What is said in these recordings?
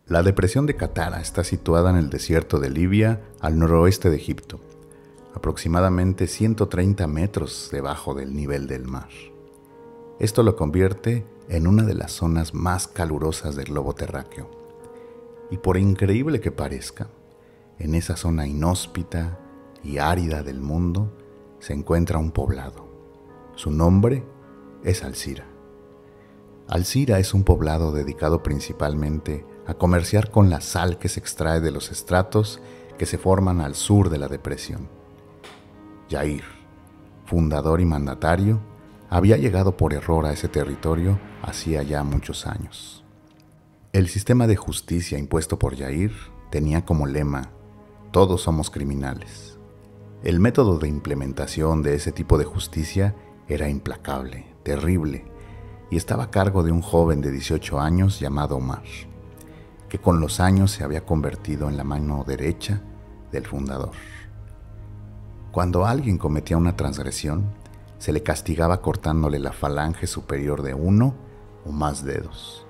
La depresión de Catara está situada en el desierto de Libia, al noroeste de Egipto, aproximadamente 130 metros debajo del nivel del mar. Esto lo convierte en una de las zonas más calurosas del globo terráqueo. Y por increíble que parezca, en esa zona inhóspita y árida del mundo se encuentra un poblado. Su nombre es Alzira. Alzira es un poblado dedicado principalmente a comerciar con la sal que se extrae de los estratos que se forman al sur de la depresión. Yair, fundador y mandatario, había llegado por error a ese territorio hacía ya muchos años. El sistema de justicia impuesto por Yair tenía como lema: todos somos criminales. El método de implementación de ese tipo de justicia era implacable, terrible, y estaba a cargo de un joven de 18 años llamado Omar, que con los años se había convertido en la mano derecha del fundador. Cuando alguien cometía una transgresión, se le castigaba cortándole la falange superior de uno o más dedos,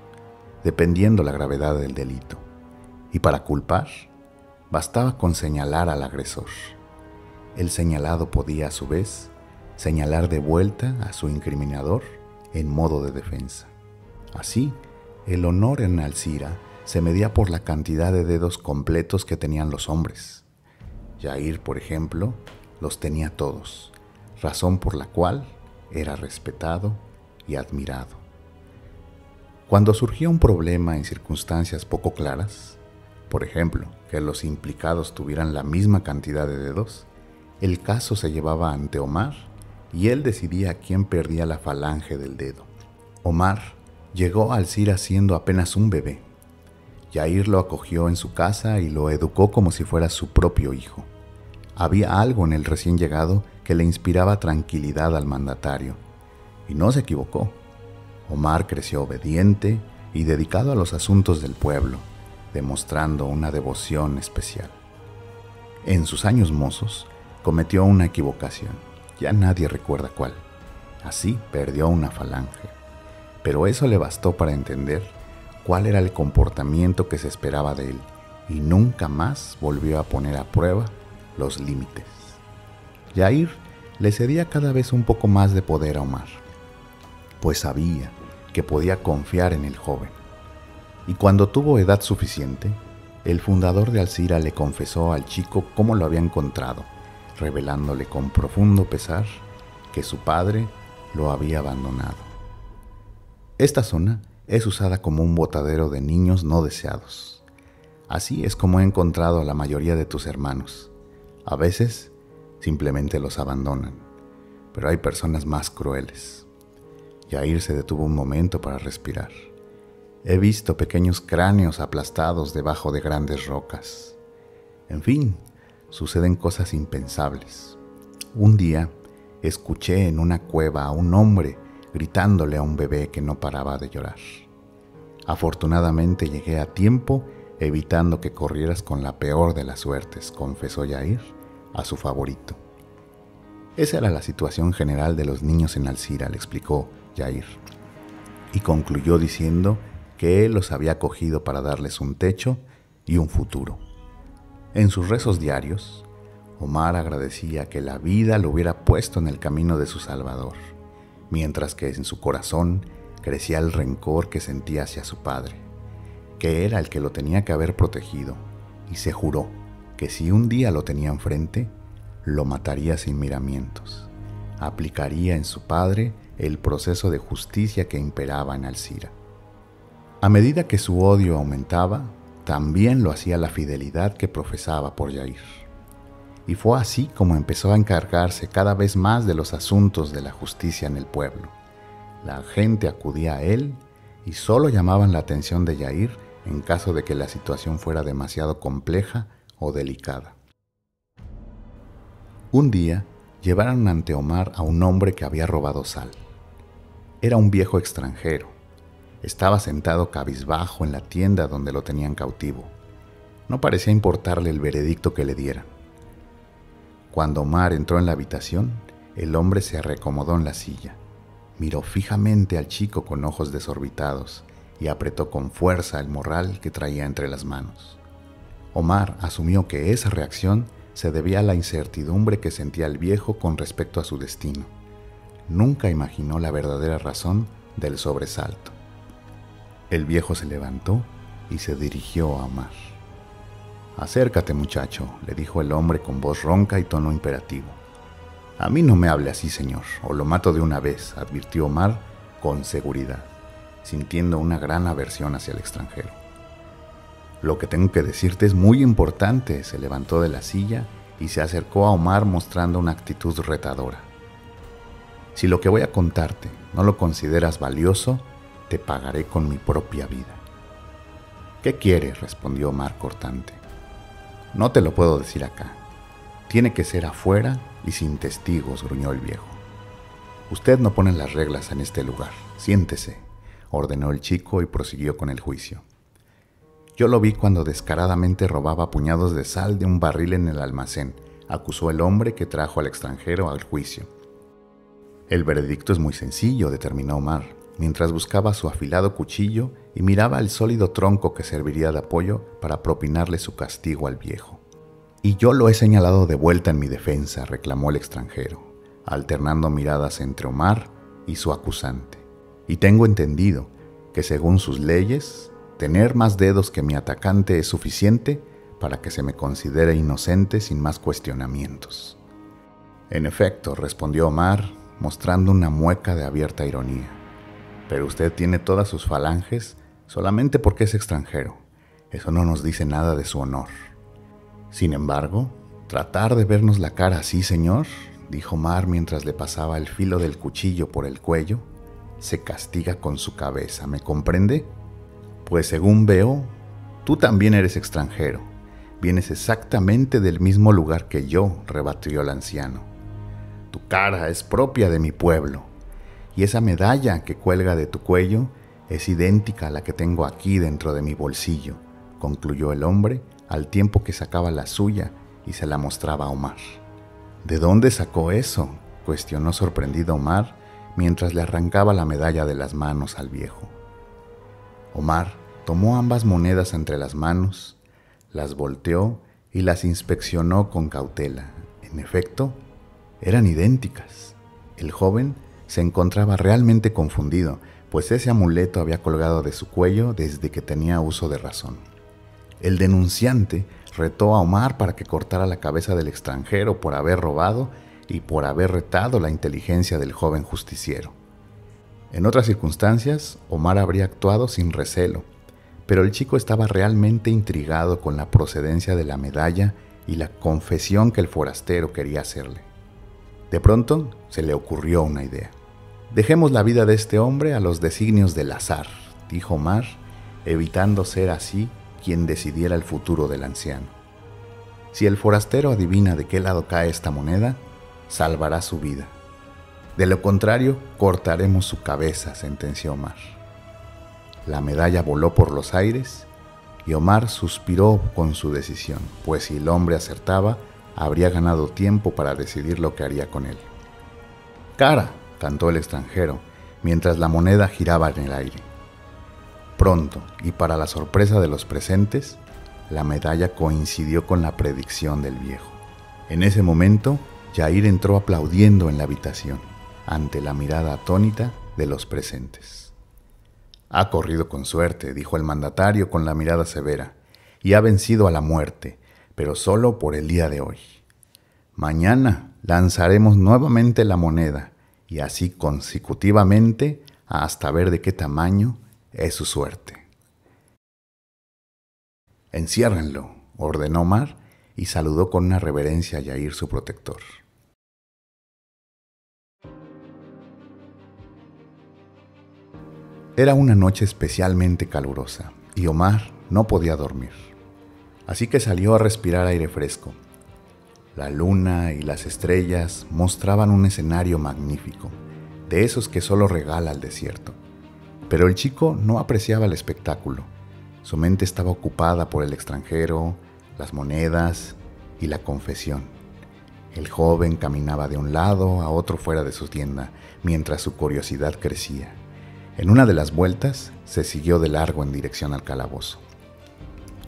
dependiendo la gravedad del delito. Y para culpar, bastaba con señalar al agresor. El señalado podía, a su vez, señalar de vuelta a su incriminador en modo de defensa. Así, el honor en Alzira se medía por la cantidad de dedos completos que tenían los hombres. Yair, por ejemplo, los tenía todos, razón por la cual era respetado y admirado. Cuando surgía un problema en circunstancias poco claras, por ejemplo, que los implicados tuvieran la misma cantidad de dedos, el caso se llevaba ante Omar y él decidía quién perdía la falange del dedo. Omar llegó a Alzira siendo apenas un bebé. Yair lo acogió en su casa y lo educó como si fuera su propio hijo. Había algo en el recién llegado que le inspiraba tranquilidad al mandatario, y no se equivocó. Omar creció obediente y dedicado a los asuntos del pueblo, demostrando una devoción especial. En sus años mozos, cometió una equivocación, ya nadie recuerda cuál. Así perdió una falange, pero eso le bastó para entender cuál era el comportamiento que se esperaba de él, y nunca más volvió a poner a prueba los límites. Yair le cedía cada vez un poco más de poder a Omar, pues sabía que podía confiar en el joven. Y cuando tuvo edad suficiente, el fundador de Alzira le confesó al chico cómo lo había encontrado, revelándole con profundo pesar que su padre lo había abandonado. Esta zona es usada como un botadero de niños no deseados. Así es como he encontrado a la mayoría de tus hermanos. A veces simplemente los abandonan, pero hay personas más crueles. Yair se detuvo un momento para respirar. He visto pequeños cráneos aplastados debajo de grandes rocas. En fin, suceden cosas impensables. Un día escuché en una cueva a un hombre gritándole a un bebé que no paraba de llorar. Afortunadamente llegué a tiempo, evitando que corrieras con la peor de las suertes, confesó Yair a su favorito. Esa era la situación general de los niños en Alzira, le explicó Yair, y concluyó diciendo que él los había acogido para darles un techo y un futuro. En sus rezos diarios, Omar agradecía que la vida lo hubiera puesto en el camino de su Salvador, mientras que en su corazón crecía el rencor que sentía hacia su padre, que era el que lo tenía que haber protegido, y se juró que si un día lo tenía enfrente, lo mataría sin miramientos. Aplicaría en su padre el proceso de justicia que imperaba en Alzira. A medida que su odio aumentaba, también lo hacía la fidelidad que profesaba por Yair. Y fue así como empezó a encargarse cada vez más de los asuntos de la justicia en el pueblo. La gente acudía a él y solo llamaban la atención de Yair en caso de que la situación fuera demasiado compleja o delicada. Un día llevaron ante Omar a un hombre que había robado sal. Era un viejo extranjero. Estaba sentado cabizbajo en la tienda donde lo tenían cautivo. No parecía importarle el veredicto que le dieran. Cuando Omar entró en la habitación, el hombre se reacomodó en la silla. Miró fijamente al chico con ojos desorbitados y apretó con fuerza el morral que traía entre las manos. Omar asumió que esa reacción se debía a la incertidumbre que sentía el viejo con respecto a su destino. Nunca imaginó la verdadera razón del sobresalto. El viejo se levantó y se dirigió a Omar. «Acércate, muchacho», le dijo el hombre con voz ronca y tono imperativo. «A mí no me hable así, señor, o lo mato de una vez», advirtió Omar con seguridad, sintiendo una gran aversión hacia el extranjero. «Lo que tengo que decirte es muy importante», se levantó de la silla y se acercó a Omar mostrando una actitud retadora. «Si lo que voy a contarte no lo consideras valioso, te pagaré con mi propia vida». «¿Qué quieres?», respondió Omar cortante. «No te lo puedo decir acá. Tiene que ser afuera y sin testigos», gruñó el viejo. «Usted no pone las reglas en este lugar. Siéntese», ordenó el chico y prosiguió con el juicio. «Yo lo vi cuando descaradamente robaba puñados de sal de un barril en el almacén», acusó el hombre que trajo al extranjero al juicio. «El veredicto es muy sencillo», determinó Omar, mientras buscaba su afilado cuchillo y miraba el sólido tronco que serviría de apoyo para propinarle su castigo al viejo. «Y yo lo he señalado de vuelta en mi defensa», reclamó el extranjero, alternando miradas entre Omar y su acusante. «Y tengo entendido que según sus leyes, tener más dedos que mi atacante es suficiente para que se me considere inocente sin más cuestionamientos». «En efecto», respondió Omar, mostrando una mueca de abierta ironía. «Pero usted tiene todas sus falanges solamente porque es extranjero. Eso no nos dice nada de su honor». «Sin embargo, tratar de vernos la cara así, señor», dijo Omar mientras le pasaba el filo del cuchillo por el cuello, «se castiga con su cabeza, ¿me comprende? Pues según veo, tú también eres extranjero. Vienes exactamente del mismo lugar que yo», rebatió el anciano. «Tu cara es propia de mi pueblo, y esa medalla que cuelga de tu cuello es idéntica a la que tengo aquí dentro de mi bolsillo», concluyó el hombre al tiempo que sacaba la suya y se la mostraba a Omar. «¿De dónde sacó eso?», cuestionó sorprendido Omar mientras le arrancaba la medalla de las manos al viejo. Omar tomó ambas monedas entre las manos, las volteó y las inspeccionó con cautela. En efecto, eran idénticas. El joven se encontraba realmente confundido, pues ese amuleto había colgado de su cuello desde que tenía uso de razón. El denunciante retó a Omar para que cortara la cabeza del extranjero por haber robado y por haber retado la inteligencia del joven justiciero. En otras circunstancias, Omar habría actuado sin recelo, pero el chico estaba realmente intrigado con la procedencia de la medalla y la confesión que el forastero quería hacerle. De pronto se le ocurrió una idea. «Dejemos la vida de este hombre a los designios del azar», dijo Omar, evitando ser así quien decidiera el futuro del anciano. «Si el forastero adivina de qué lado cae esta moneda, salvará su vida. De lo contrario, cortaremos su cabeza», sentenció Omar. La medalla voló por los aires y Omar suspiró con su decisión, pues si el hombre acertaba, habría ganado tiempo para decidir lo que haría con él. «Cara», cantó el extranjero, mientras la moneda giraba en el aire. Pronto, y para la sorpresa de los presentes, la medalla coincidió con la predicción del viejo. En ese momento, Yair entró aplaudiendo en la habitación, ante la mirada atónita de los presentes. «Ha corrido con suerte», dijo el mandatario con la mirada severa, «y ha vencido a la muerte, pero solo por el día de hoy. Mañana lanzaremos nuevamente la moneda, y así consecutivamente hasta ver de qué tamaño es su suerte». «Enciérrenlo», ordenó Omar y saludó con una reverencia a Yair, su protector. Era una noche especialmente calurosa y Omar no podía dormir. Así que salió a respirar aire fresco. La luna y las estrellas mostraban un escenario magnífico, de esos que solo regala el desierto. Pero el chico no apreciaba el espectáculo. Su mente estaba ocupada por el extranjero, las monedas y la confesión. El joven caminaba de un lado a otro fuera de su tienda, mientras su curiosidad crecía. En una de las vueltas se siguió de largo en dirección al calabozo.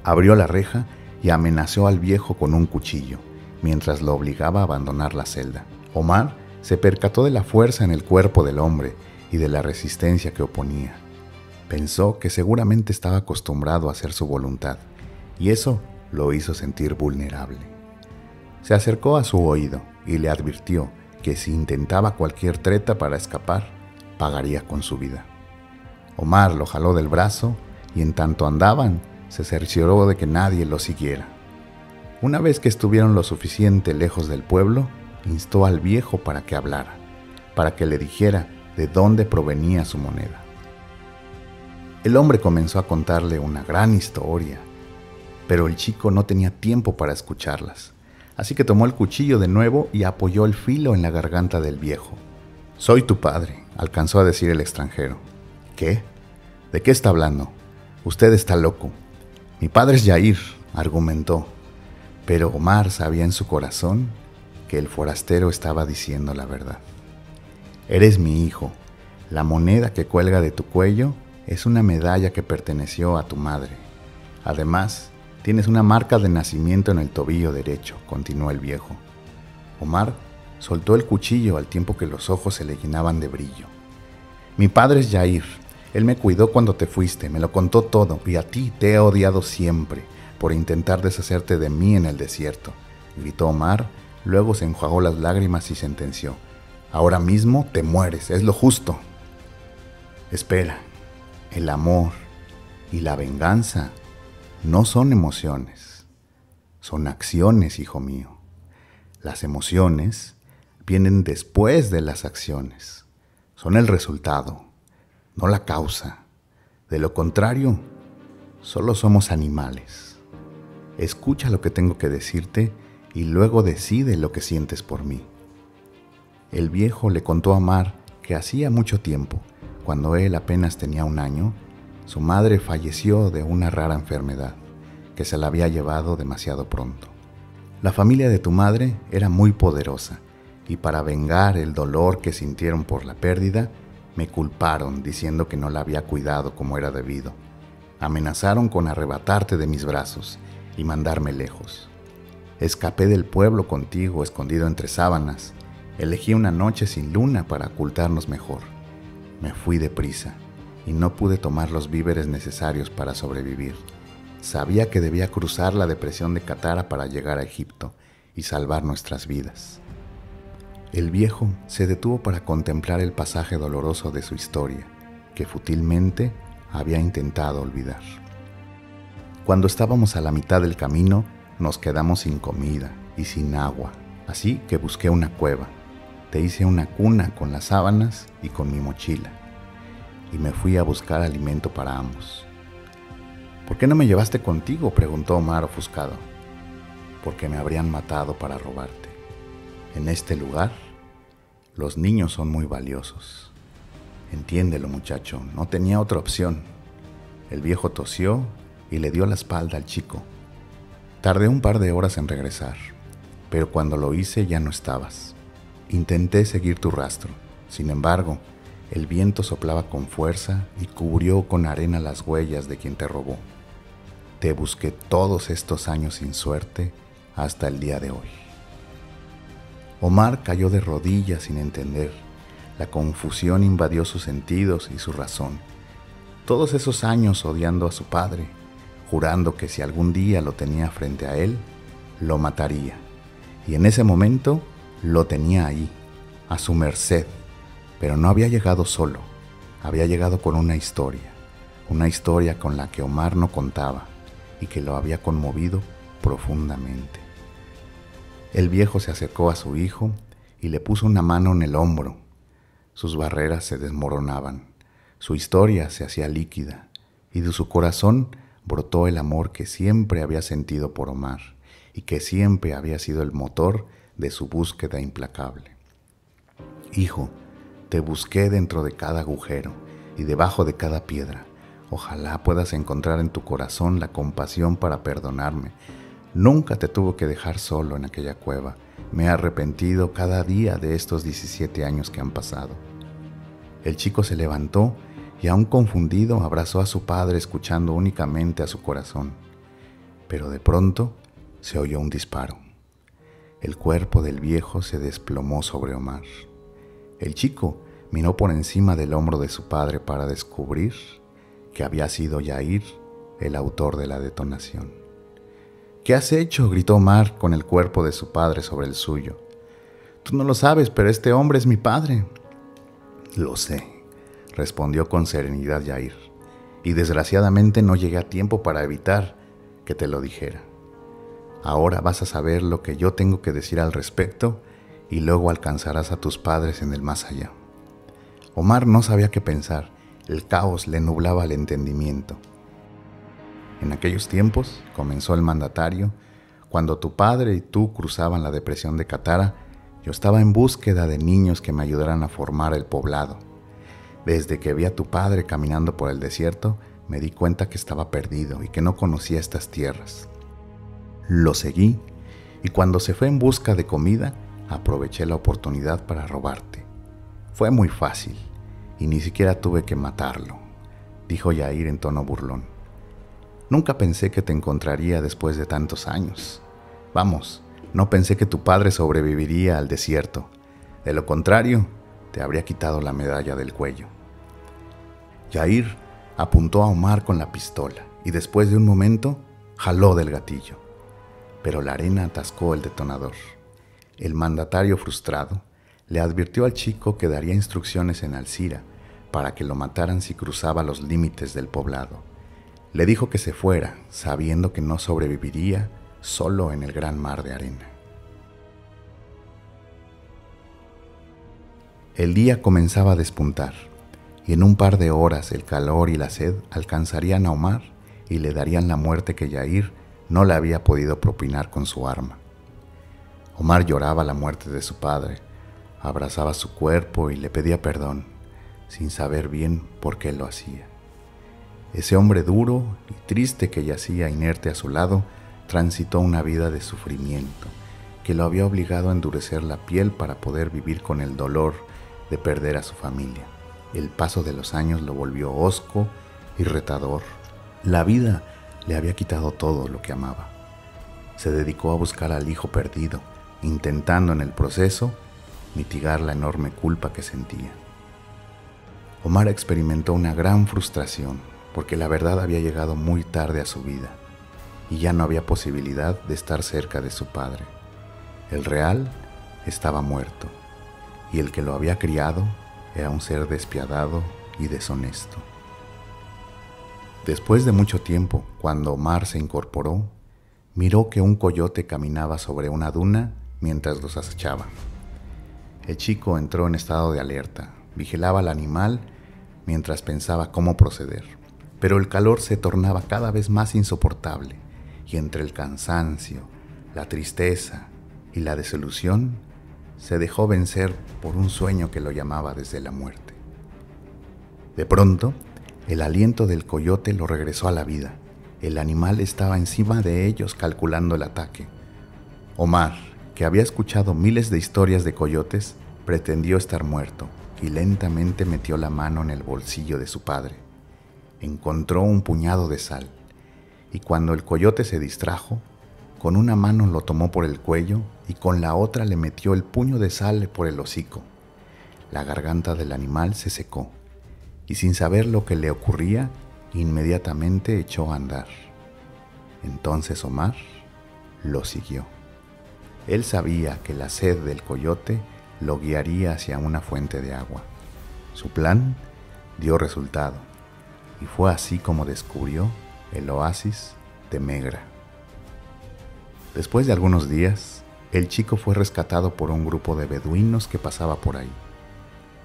Abrió la reja y amenazó al viejo con un cuchillo, mientras lo obligaba a abandonar la celda. Omar se percató de la fuerza en el cuerpo del hombre y de la resistencia que oponía. Pensó que seguramente estaba acostumbrado a hacer su voluntad, y eso lo hizo sentir vulnerable. Se acercó a su oído y le advirtió que si intentaba cualquier treta para escapar, pagaría con su vida. Omar lo jaló del brazo y en tanto andaban, se cercioró de que nadie lo siguiera. Una vez que estuvieron lo suficiente lejos del pueblo, instó al viejo para que hablara, para que le dijera de dónde provenía su moneda. El hombre comenzó a contarle una gran historia, pero el chico no tenía tiempo para escucharlas, así que tomó el cuchillo de nuevo y apoyó el filo en la garganta del viejo. «Soy tu padre», alcanzó a decir el extranjero. «¿Qué? ¿De qué está hablando? Usted está loco». «Mi padre es Yair», argumentó, pero Omar sabía en su corazón que el forastero estaba diciendo la verdad. «Eres mi hijo. La moneda que cuelga de tu cuello es una medalla que perteneció a tu madre. Además, tienes una marca de nacimiento en el tobillo derecho», continuó el viejo. Omar soltó el cuchillo al tiempo que los ojos se le llenaban de brillo. «Mi padre es Yair. Él me cuidó cuando te fuiste, me lo contó todo, y a ti te he odiado siempre por intentar deshacerte de mí en el desierto», gritó Omar, luego se enjuagó las lágrimas y sentenció. «Ahora mismo te mueres, es lo justo». «Espera, el amor y la venganza no son emociones, son acciones, hijo mío. Las emociones vienen después de las acciones, son el resultado, no la causa. De lo contrario, solo somos animales. Escucha lo que tengo que decirte y luego decide lo que sientes por mí». El viejo le contó a Omar que hacía mucho tiempo, cuando él apenas tenía 1 año, su madre falleció de una rara enfermedad que se la había llevado demasiado pronto. La familia de tu madre era muy poderosa y para vengar el dolor que sintieron por la pérdida, me culparon diciendo que no la había cuidado como era debido. Amenazaron con arrebatarte de mis brazos y mandarme lejos. Escapé del pueblo contigo escondido entre sábanas. Elegí una noche sin luna para ocultarnos mejor. Me fui deprisa y no pude tomar los víveres necesarios para sobrevivir. Sabía que debía cruzar la depresión de Catara para llegar a Egipto y salvar nuestras vidas. El viejo se detuvo para contemplar el pasaje doloroso de su historia, que fútilmente había intentado olvidar. Cuando estábamos a la mitad del camino, nos quedamos sin comida y sin agua, así que busqué una cueva. Te hice una cuna con las sábanas y con mi mochila, y me fui a buscar alimento para ambos. «¿Por qué no me llevaste contigo?», preguntó Omar ofuscado. «Porque me habrían matado para robarte. En este lugar, los niños son muy valiosos. Entiéndelo, muchacho, no tenía otra opción». El viejo tosió y le dio la espalda al chico. «Tardé un par de horas en regresar, pero cuando lo hice ya no estabas. Intenté seguir tu rastro, sin embargo, el viento soplaba con fuerza y cubrió con arena las huellas de quien te robó. Te busqué todos estos años sin suerte hasta el día de hoy». Omar cayó de rodillas sin entender. La confusión invadió sus sentidos y su razón. Todos esos años odiando a su padre, jurando que si algún día lo tenía frente a él, lo mataría. Y en ese momento lo tenía ahí, a su merced, pero no había llegado solo, había llegado con una historia con la que Omar no contaba y que lo había conmovido profundamente. El viejo se acercó a su hijo y le puso una mano en el hombro. Sus barreras se desmoronaban, su historia se hacía líquida y de su corazón brotó el amor que siempre había sentido por Omar y que siempre había sido el motor de su búsqueda implacable. «Hijo, te busqué dentro de cada agujero y debajo de cada piedra. Ojalá puedas encontrar en tu corazón la compasión para perdonarme. Nunca te tuve que dejar solo en aquella cueva. Me he arrepentido cada día de estos 17 años que han pasado». El chico se levantó y aún confundido abrazó a su padre escuchando únicamente a su corazón. Pero de pronto se oyó un disparo. El cuerpo del viejo se desplomó sobre Omar. El chico miró por encima del hombro de su padre para descubrir que había sido Yair el autor de la detonación. «¿Qué has hecho?», gritó Omar con el cuerpo de su padre sobre el suyo. «Tú no lo sabes, pero este hombre es mi padre». «Lo sé», respondió con serenidad Yair, «y desgraciadamente no llegué a tiempo para evitar que te lo dijera. Ahora vas a saber lo que yo tengo que decir al respecto y luego alcanzarás a tus padres en el más allá». Omar no sabía qué pensar. El caos le nublaba el entendimiento. «En aquellos tiempos», comenzó el mandatario, «cuando tu padre y tú cruzaban la depresión de Katara, yo estaba en búsqueda de niños que me ayudaran a formar el poblado. Desde que vi a tu padre caminando por el desierto, me di cuenta que estaba perdido y que no conocía estas tierras. Lo seguí y cuando se fue en busca de comida, aproveché la oportunidad para robarte. Fue muy fácil y ni siquiera tuve que matarlo», dijo Yair en tono burlón. «Nunca pensé que te encontraría después de tantos años. Vamos, no pensé que tu padre sobreviviría al desierto. De lo contrario, te habría quitado la medalla del cuello». Yair apuntó a Omar con la pistola y después de un momento jaló del gatillo. Pero la arena atascó el detonador. El mandatario, frustrado, le advirtió al chico que daría instrucciones en Alcira para que lo mataran si cruzaba los límites del poblado. Le dijo que se fuera, sabiendo que no sobreviviría solo en el gran mar de arena. El día comenzaba a despuntar, y en un par de horas el calor y la sed alcanzarían a Omar y le darían la muerte que Yair no le había podido propinar con su arma. Omar lloraba la muerte de su padre, abrazaba su cuerpo y le pedía perdón, sin saber bien por qué lo hacía. Ese hombre duro y triste que yacía inerte a su lado transitó una vida de sufrimiento que lo había obligado a endurecer la piel para poder vivir con el dolor de perder a su familia. El paso de los años lo volvió hosco y retador. La vida le había quitado todo lo que amaba. Se dedicó a buscar al hijo perdido, intentando en el proceso mitigar la enorme culpa que sentía. Omar experimentó una gran frustración porque la verdad había llegado muy tarde a su vida y ya no había posibilidad de estar cerca de su padre. El real estaba muerto y el que lo había criado era un ser despiadado y deshonesto. Después de mucho tiempo, cuando Omar se incorporó, miró que un coyote caminaba sobre una duna mientras los acechaba. El chico entró en estado de alerta, vigilaba al animal mientras pensaba cómo proceder, pero el calor se tornaba cada vez más insoportable y entre el cansancio, la tristeza y la desilusión se dejó vencer por un sueño que lo llamaba desde la muerte. De pronto, el aliento del coyote lo regresó a la vida. El animal estaba encima de ellos calculando el ataque. Omar, que había escuchado miles de historias de coyotes, pretendió estar muerto y lentamente metió la mano en el bolsillo de su padre. Encontró un puñado de sal y cuando el coyote se distrajo, con una mano lo tomó por el cuello y con la otra le metió el puño de sal por el hocico. La garganta del animal se secó y sin saber lo que le ocurría, inmediatamente echó a andar. Entonces Omar lo siguió. Él sabía que la sed del coyote lo guiaría hacia una fuente de agua. Su plan dio resultado y fue así como descubrió el oasis de Megra. Después de algunos días, el chico fue rescatado por un grupo de beduinos que pasaba por ahí.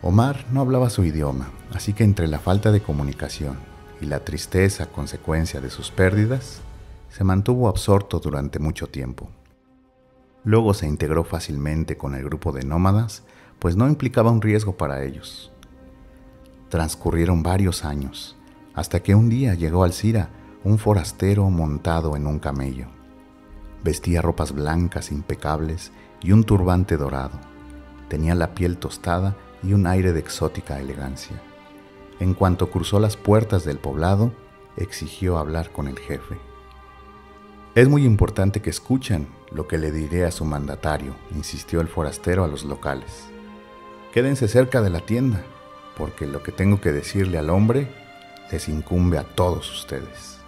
Omar no hablaba su idioma, así que entre la falta de comunicación y la tristeza consecuencia de sus pérdidas, se mantuvo absorto durante mucho tiempo. Luego se integró fácilmente con el grupo de nómadas, pues no implicaba un riesgo para ellos. Transcurrieron varios años, hasta que un día llegó a Alcira un forastero montado en un camello. Vestía ropas blancas impecables y un turbante dorado. Tenía la piel tostada y un aire de exótica elegancia. En cuanto cruzó las puertas del poblado, exigió hablar con el jefe. «Es muy importante que escuchen lo que le diré a su mandatario», insistió el forastero a los locales. «Quédense cerca de la tienda, porque lo que tengo que decirle al hombre les incumbe a todos ustedes».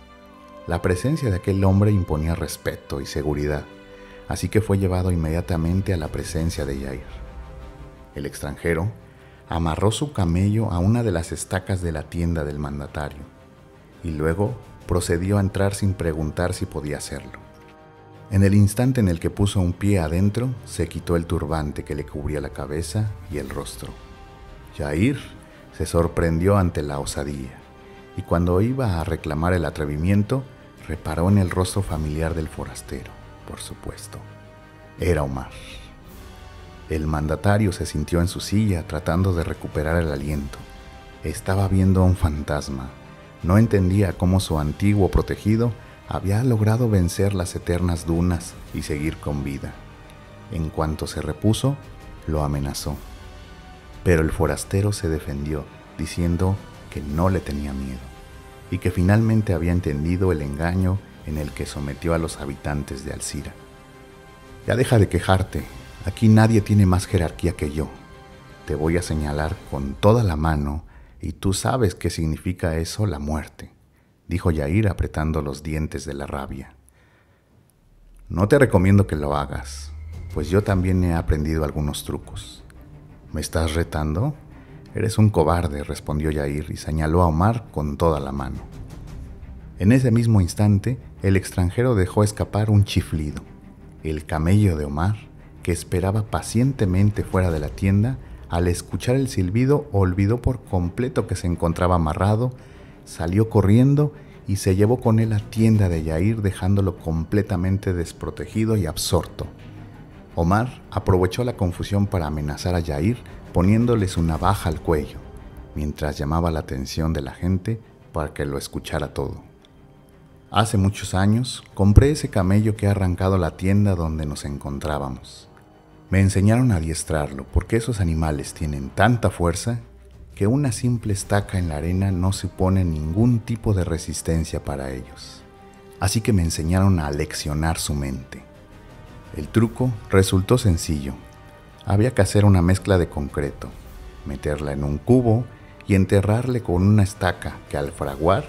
La presencia de aquel hombre imponía respeto y seguridad, así que fue llevado inmediatamente a la presencia de Yair. El extranjero amarró su camello a una de las estacas de la tienda del mandatario y luego procedió a entrar sin preguntar si podía hacerlo. En el instante en el que puso un pie adentro, se quitó el turbante que le cubría la cabeza y el rostro. Yair se sorprendió ante la osadía y cuando iba a reclamar el atrevimiento, reparó en el rostro familiar del forastero. Por supuesto, era Omar. El mandatario se sintió en su silla tratando de recuperar el aliento. Estaba viendo a un fantasma. No entendía cómo su antiguo protegido había logrado vencer las eternas dunas y seguir con vida. En cuanto se repuso, lo amenazó. Pero el forastero se defendió, diciendo que no le tenía miedo y que finalmente había entendido el engaño en el que sometió a los habitantes de Alcira. «Ya deja de quejarte, aquí nadie tiene más jerarquía que yo. Te voy a señalar con toda la mano y tú sabes qué significa eso, la muerte», dijo Yair apretando los dientes de la rabia. «No te recomiendo que lo hagas, pues yo también he aprendido algunos trucos». «¿Me estás retando? Eres un cobarde», respondió Yair y señaló a Omar con toda la mano. En ese mismo instante, el extranjero dejó escapar un chiflido. El camello de Omar, que esperaba pacientemente fuera de la tienda, al escuchar el silbido olvidó por completo que se encontraba amarrado, salió corriendo y se llevó con él la tienda de Yair, dejándolo completamente desprotegido y absorto. Omar aprovechó la confusión para amenazar a Yair poniéndole su navaja al cuello, mientras llamaba la atención de la gente para que lo escuchara todo. «Hace muchos años compré ese camello que ha arrancado la tienda donde nos encontrábamos. Me enseñaron a adiestrarlo porque esos animales tienen tanta fuerza que una simple estaca en la arena no supone ningún tipo de resistencia para ellos. Así que me enseñaron a aleccionar su mente. El truco resultó sencillo. Había que hacer una mezcla de concreto, meterla en un cubo y enterrarle con una estaca que al fraguar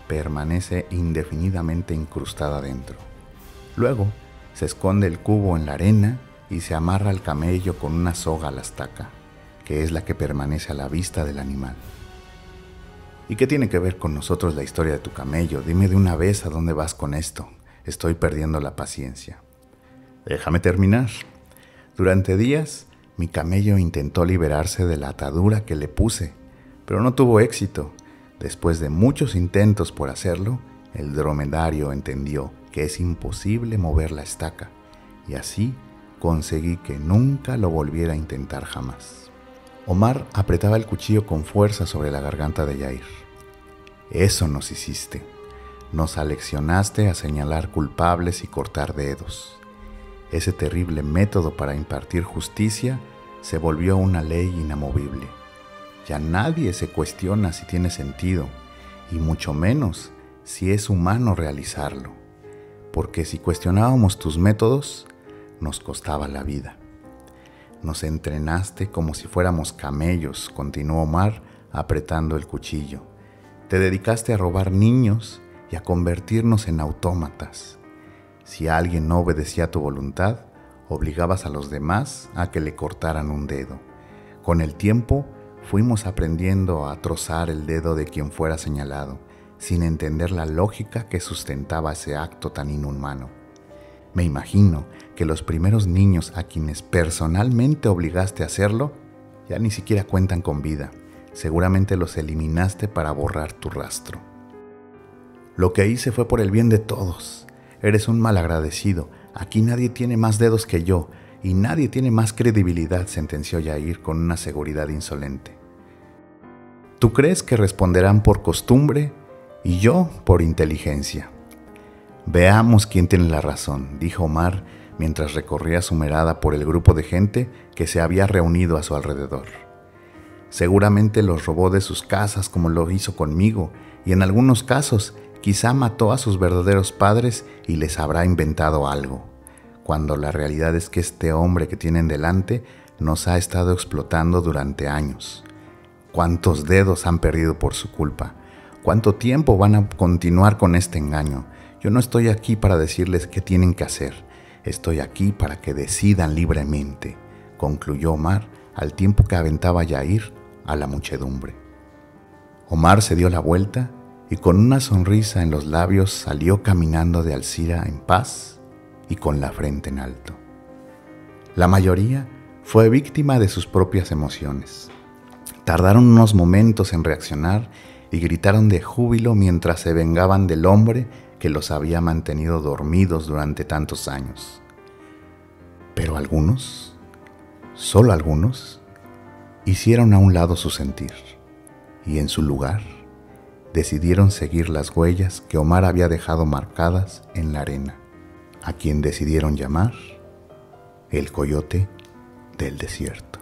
permanece indefinidamente incrustada dentro. Luego se esconde el cubo en la arena y se amarra al camello con una soga a la estaca, que es la que permanece a la vista del animal». «¿Y qué tiene que ver con nosotros la historia de tu camello? Dime de una vez a dónde vas con esto. Estoy perdiendo la paciencia». «Déjame terminar. Durante días, mi camello intentó liberarse de la atadura que le puse, pero no tuvo éxito. Después de muchos intentos por hacerlo, el dromedario entendió que es imposible mover la estaca, y así conseguí que nunca lo volviera a intentar jamás». Omar apretaba el cuchillo con fuerza sobre la garganta de Yair. «Eso nos hiciste. Nos aleccionaste a señalar culpables y cortar dedos. Ese terrible método para impartir justicia se volvió una ley inamovible. Ya nadie se cuestiona si tiene sentido, y mucho menos si es humano realizarlo, porque si cuestionábamos tus métodos, nos costaba la vida. Nos entrenaste como si fuéramos camellos», continuó Omar apretando el cuchillo. «Te dedicaste a robar niños y a convertirnos en autómatas. Si alguien no obedecía a tu voluntad, obligabas a los demás a que le cortaran un dedo. Con el tiempo, fuimos aprendiendo a trozar el dedo de quien fuera señalado, sin entender la lógica que sustentaba ese acto tan inhumano. Me imagino que los primeros niños a quienes personalmente obligaste a hacerlo, ya ni siquiera cuentan con vida. Seguramente los eliminaste para borrar tu rastro. Lo que hice fue por el bien de todos. Eres un malagradecido. Aquí nadie tiene más dedos que yo y nadie tiene más credibilidad», sentenció Yair con una seguridad insolente. «Tú crees que responderán por costumbre y yo por inteligencia. Veamos quién tiene la razón», dijo Omar mientras recorría su mirada por el grupo de gente que se había reunido a su alrededor. Seguramente los robó de sus casas como lo hizo conmigo, y en algunos casos quizá mató a sus verdaderos padres y les habrá inventado algo, cuando la realidad es que este hombre que tienen delante nos ha estado explotando durante años. ¿Cuántos dedos han perdido por su culpa? ¿Cuánto tiempo van a continuar con este engaño? Yo no estoy aquí para decirles qué tienen que hacer. Estoy aquí para que decidan libremente, concluyó Omar al tiempo que aventaba a Yair a la muchedumbre. Omar se dio la vuelta y con una sonrisa en los labios salió caminando de Alcira en paz y con la frente en alto. La mayoría fue víctima de sus propias emociones. Tardaron unos momentos en reaccionar y gritaron de júbilo mientras se vengaban del hombre que los había mantenido dormidos durante tantos años. Pero algunos, solo algunos, hicieron a un lado su sentir y en su lugar decidieron seguir las huellas que Omar había dejado marcadas en la arena, a quien decidieron llamar el Coyote del Desierto.